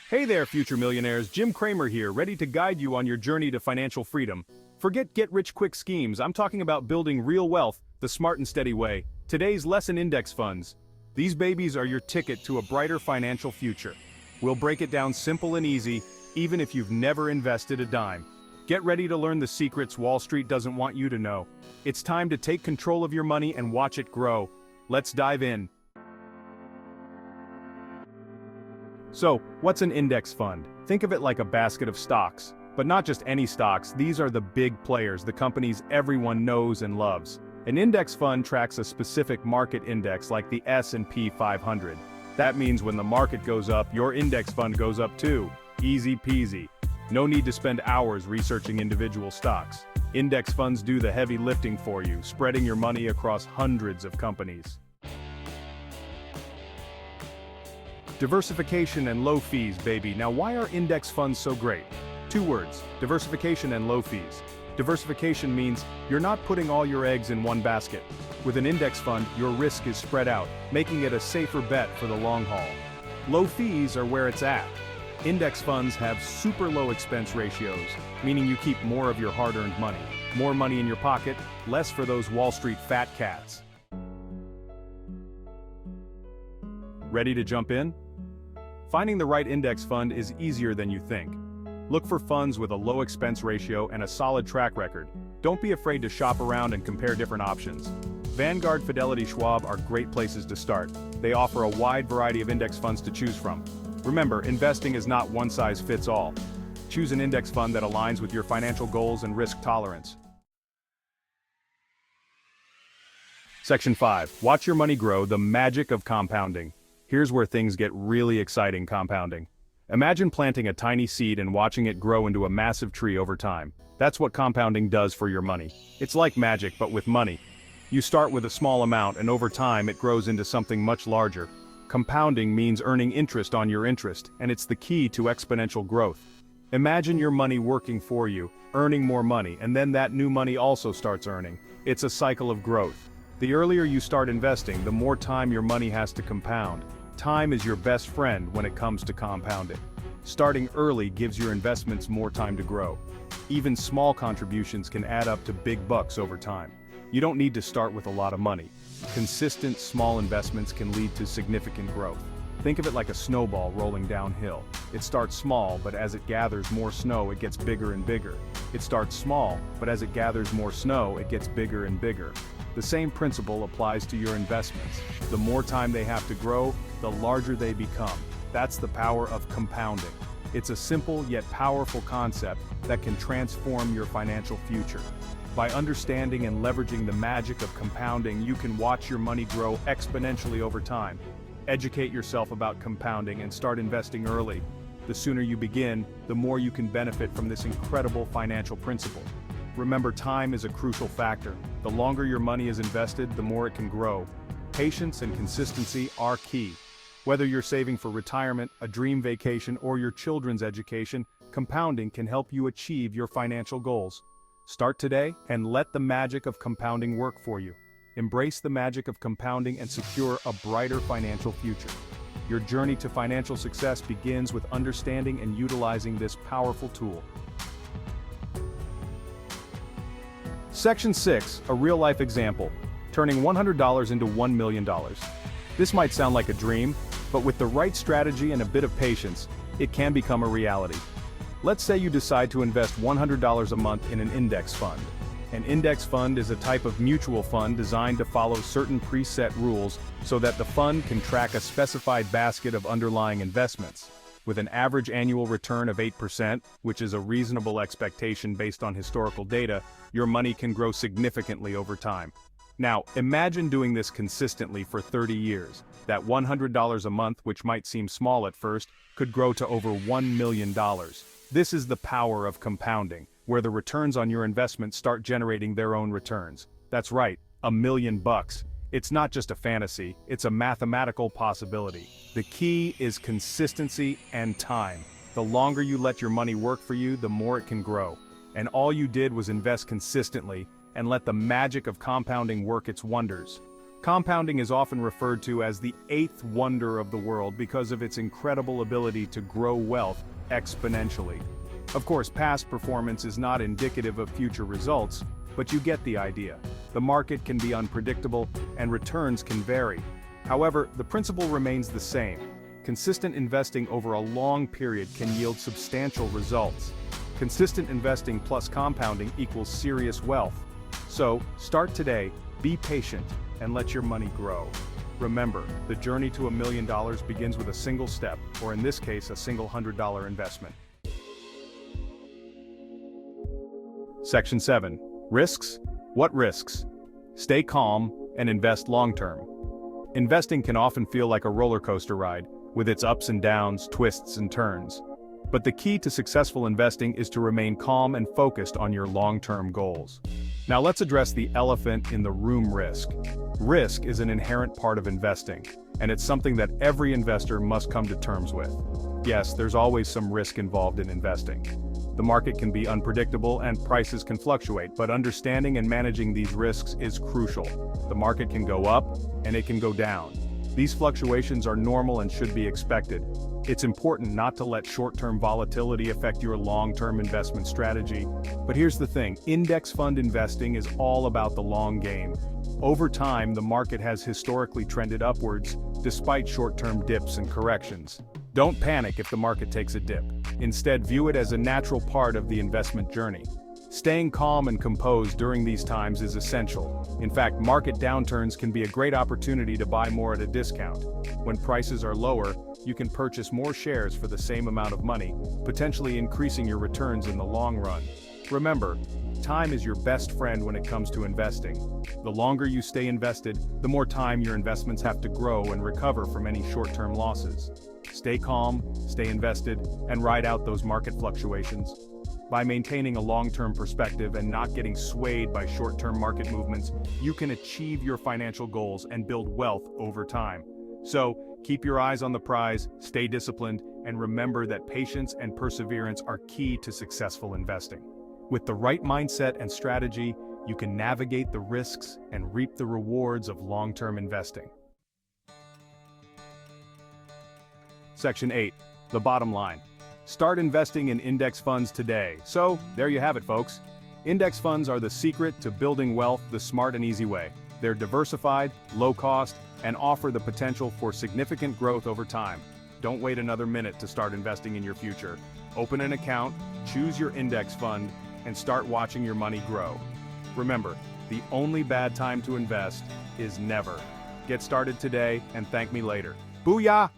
Hey there, future millionaires. Jim Cramer here, ready to guide you on your journey to financial freedom. Forget get-rich-quick schemes. I'm talking about building real wealth the smart and steady way. Today's lesson: index funds. These babies are your ticket to a brighter financial future. We'll break it down simple and easy, even if you've never invested a dime. Get ready to learn the secrets Wall Street doesn't want you to know. It's time to take control of your money and watch it grow. Let's dive in. So, what's an index fund? Think of it like a basket of stocks. But not just any stocks, these are the big players, the companies everyone knows and loves. An index fund tracks a specific market index like the S&P 500. That means when the market goes up, your index fund goes up too. Easy peasy. No need to spend hours researching individual stocks. Index funds do the heavy lifting for you, spreading your money across hundreds of companies. Diversification and low fees, baby. Now, why are index funds so great? Two words: diversification and low fees. Diversification means you're not putting all your eggs in one basket. With an index fund, your risk is spread out, making it a safer bet for the long haul. Low fees are where it's at. Index funds have super low expense ratios, meaning you keep more of your hard-earned money. More money in your pocket, less for those Wall Street fat cats. Ready to jump in? Finding the right index fund is easier than you think. Look for funds with a low expense ratio and a solid track record. Don't be afraid to shop around and compare different options. Vanguard, Fidelity, Schwab are great places to start. They offer a wide variety of index funds to choose from. Remember, investing is not one size fits all. Choose an index fund that aligns with your financial goals and risk tolerance. Section 5. Watch your money grow, the magic of compounding. Here's where things get really exciting: compounding. Imagine planting a tiny seed and watching it grow into a massive tree over time. That's what compounding does for your money. It's like magic, but with money. You start with a small amount and over time it grows into something much larger. Compounding means earning interest on your interest, and it's the key to exponential growth. Imagine your money working for you, earning more money, and then that new money also starts earning. It's a cycle of growth. The earlier you start investing, the more time your money has to compound. Time is your best friend when it comes to compounding. Starting early gives your investments more time to grow. Even small contributions can add up to big bucks over time. You don't need to start with a lot of money. Consistent small investments can lead to significant growth. Think of it like a snowball rolling downhill. It starts small, but as it gathers more snow, it gets bigger and bigger. It starts small, but as it gathers more snow, it gets bigger and bigger. The same principle applies to your investments. The more time they have to grow, the larger they become. That's the power of compounding. It's a simple yet powerful concept that can transform your financial future. By understanding and leveraging the magic of compounding, you can watch your money grow exponentially over time. Educate yourself about compounding and start investing early. The sooner you begin, the more you can benefit from this incredible financial principle. Remember, time is a crucial factor. The longer your money is invested, the more it can grow. Patience and consistency are key. Whether you're saving for retirement, a dream vacation, or your children's education, compounding can help you achieve your financial goals. Start today and let the magic of compounding work for you. Embrace the magic of compounding and secure a brighter financial future. Your journey to financial success begins with understanding and utilizing this powerful tool. Section 6, a real-life example, turning $100 into $1 million. This might sound like a dream, but with the right strategy and a bit of patience, it can become a reality. Let's say you decide to invest $100 a month in an index fund. An index fund is a type of mutual fund designed to follow certain preset rules so that the fund can track a specified basket of underlying investments. With an average annual return of 8%, which is a reasonable expectation based on historical data, your money can grow significantly over time. Now, imagine doing this consistently for 30 years. That $100 a month, which might seem small at first, could grow to over $1 million. This is the power of compounding, where the returns on your investment start generating their own returns. That's right, $1 million. It's not just a fantasy, it's a mathematical possibility. The key is consistency and time. The longer you let your money work for you, the more it can grow. And all you did was invest consistently and let the magic of compounding work its wonders. Compounding is often referred to as the eighth wonder of the world because of its incredible ability to grow wealth exponentially. Of course, past performance is not indicative of future results, but you get the idea. The market can be unpredictable, and returns can vary. However, the principle remains the same. Consistent investing over a long period can yield substantial results. Consistent investing plus compounding equals serious wealth. So, start today, be patient, and let your money grow. Remember, the journey to $1 million begins with a single step, or in this case, a single $100 investment. Section 7. Risks? What risks? Stay calm and invest long-term. Investing can often feel like a roller coaster ride, with its ups and downs, twists and turns. But the key to successful investing is to remain calm and focused on your long-term goals. Now let's address the elephant in the room: risk. Risk is an inherent part of investing, and it's something that every investor must come to terms with. Yes, there's always some risk involved in investing. The market can be unpredictable and prices can fluctuate, but understanding and managing these risks is crucial. The market can go up, and it can go down. These fluctuations are normal and should be expected. It's important not to let short-term volatility affect your long-term investment strategy. But here's the thing, index fund investing is all about the long game. Over time, the market has historically trended upwards, despite short-term dips and corrections. Don't panic if the market takes a dip. Instead, view it as a natural part of the investment journey. Staying calm and composed during these times is essential. In fact, market downturns can be a great opportunity to buy more at a discount. When prices are lower, you can purchase more shares for the same amount of money, potentially increasing your returns in the long run. Remember, time is your best friend when it comes to investing. The longer you stay invested, the more time your investments have to grow and recover from any short-term losses. Stay calm, stay invested, and ride out those market fluctuations. By maintaining a long-term perspective and not getting swayed by short-term market movements, you can achieve your financial goals and build wealth over time. So, keep your eyes on the prize, stay disciplined, and remember that patience and perseverance are key to successful investing. With the right mindset and strategy, you can navigate the risks and reap the rewards of long-term investing. Section 8. The bottom line. Start investing in index funds today. So, there you have it, folks. Index funds are the secret to building wealth the smart and easy way. They're diversified, low cost, and offer the potential for significant growth over time. Don't wait another minute to start investing in your future. Open an account, choose your index fund, and start watching your money grow. Remember, the only bad time to invest is never. Get started today and thank me later. Booyah!